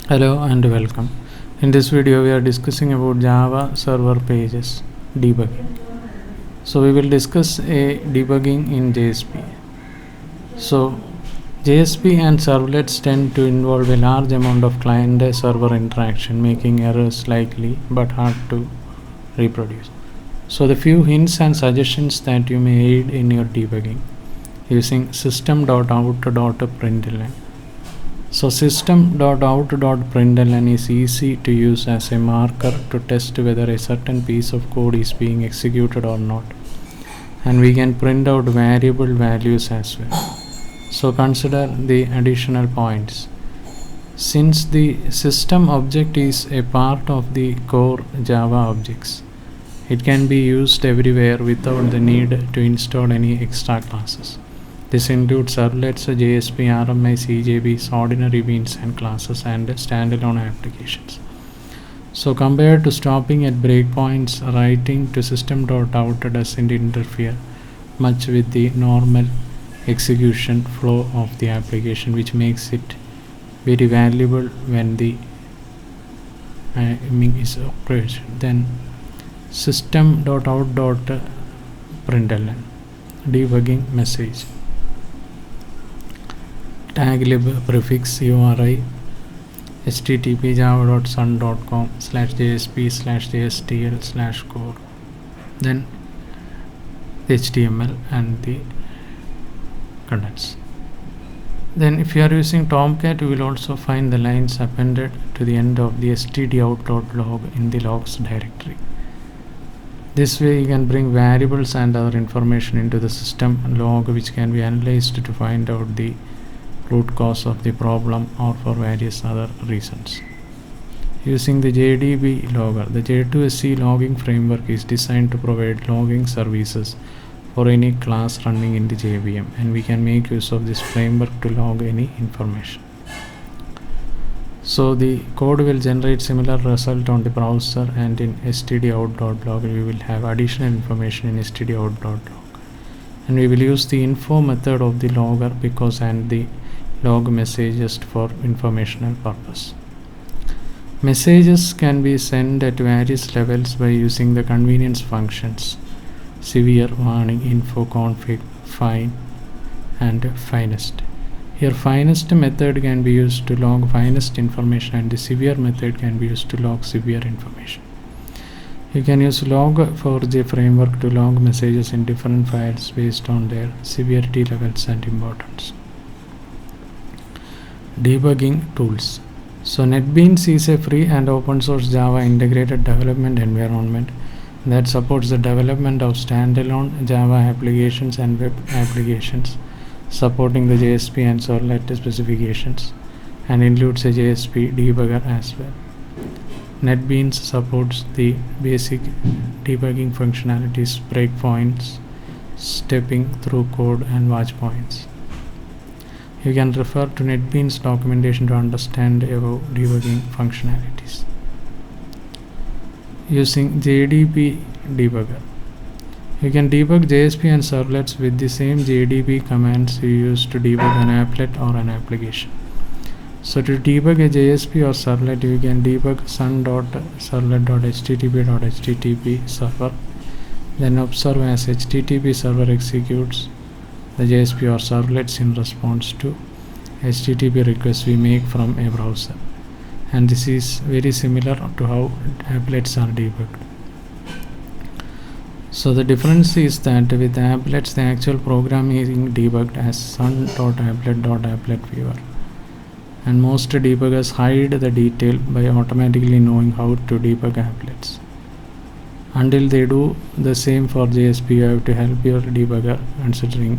Hello and welcome. In this video we are discussing about Java server pages debugging. So we will discuss a debugging in JSP. So JSP and servlets tend to involve a large amount of client server interaction, making errors likely but hard to reproduce. So the few hints and suggestions that you may aid in your debugging using system.out.println. So system.out.println is easy to use as a marker to test whether a certain piece of code is being executed or not, and we can print out variable values as well. So consider the additional points. Since the system object is a part of the core Java objects, it can be used everywhere without the need to install any extra classes. This includes servlets, JSP, RMI, CJBs, ordinary beans and classes, and standalone applications. So compared to stopping at breakpoints, writing to system.out doesn't interfere much with the normal execution flow of the application, which makes it very valuable when the is operation. Then system.out.println debugging message. Taglib prefix URI http java.sun.com/jsp/jstl/core, then HTML and the contents. Then if you are using Tomcat, you will also find the lines appended to the end of the stdout.log in the logs directory. This way you can bring variables and other information into the system log, which can be analyzed to find out the root cause of the problem or for various other reasons. Using the JDB logger, the J2SE logging framework is designed to provide logging services for any class running in the JVM, and we can make use of this framework to log any information. So the code will generate similar result on the browser, and in stdout.log we will have additional information in stdout.log, and we will use the info method of the logger because and the log messages for informational purpose. Messages can be sent at various levels by using the convenience functions severe, warning, info, config, fine and finest. Here finest method can be used to log finest information, and the severe method can be used to log severe information. You can use log4j framework to log messages in different files based on their severity levels and importance. Debugging tools. So NetBeans is a free and open source Java integrated development environment that supports the development of standalone Java applications and web applications, supporting the JSP and servlet specifications, and includes a JSP debugger as well. NetBeans supports the basic debugging functionalities, breakpoints, stepping through code and watch points. You can refer to NetBeans documentation to understand above debugging functionalities. Using JDB debugger, you can debug JSP and servlets with the same JDB commands you use to debug an applet or an application. So to debug a JSP or servlet, you can debug sun.servlet.http server, then observe as HTTP server executes the JSP or servlets in response to HTTP requests we make from a browser. And this is very similar to how applets are debugged. So the difference is that with applets, the actual program is debugged as sun.applet.applet viewer, and most debuggers hide the detail by automatically knowing how to debug applets. Until they do the same for JSP, you have to help your debugger considering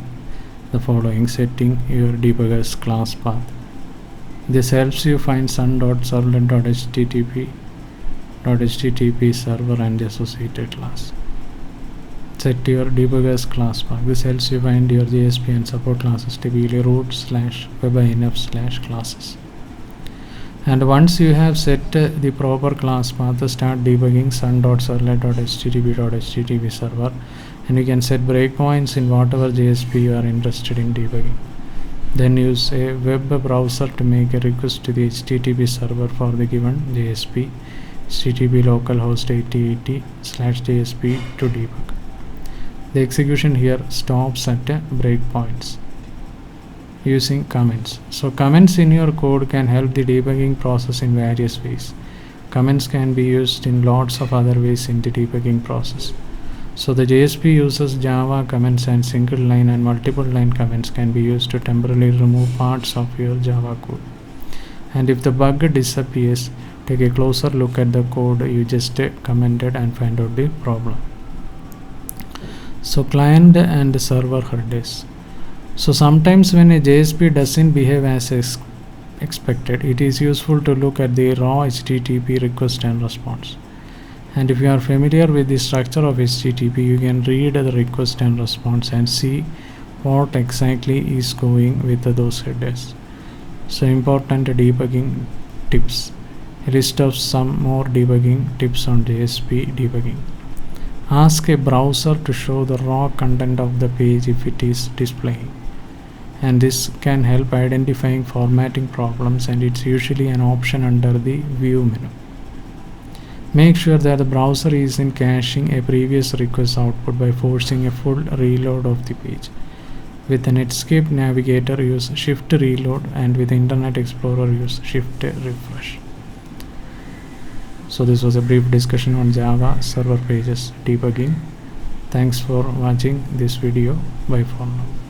the following: setting your debugger's class path. This helps you find sun.servlet.http server and the associated class. Set your debugger's class path. This helps you find your JSP and support classes, typically root/webinf/classes. And once you have set the proper class path, start debugging sun.servlet.http server, and you can set breakpoints in whatever JSP you are interested in debugging. Then use a web browser to make a request to the HTTP server for the given JSP, HTTP localhost 8080/JSP to debug. The execution here stops at breakpoints using comments. So comments in your code can help the debugging process in various ways. Comments can be used in lots of other ways in the debugging process. So the JSP uses Java comments, and single line and multiple line comments can be used to temporarily remove parts of your Java code. And if the bug disappears, take a closer look at the code you just commented and find out the problem. So client and server headers. So sometimes when a JSP doesn't behave as expected, it is useful to look at the raw HTTP request and response. And if you are familiar with the structure of HTTP, you can read the request and response and see what exactly is going with those headers. So important debugging tips. A list of some more debugging tips on JSP debugging. Ask a browser to show the raw content of the page if it is displaying. And this can help identifying formatting problems, and it's usually an option under the view menu. Make sure that the browser isn't caching a previous request output by forcing a full reload of the page. With the Netscape Navigator, use Shift Reload, and with Internet Explorer, use Shift Refresh. So this was a brief discussion on Java server pages debugging. Thanks for watching this video. Bye for now.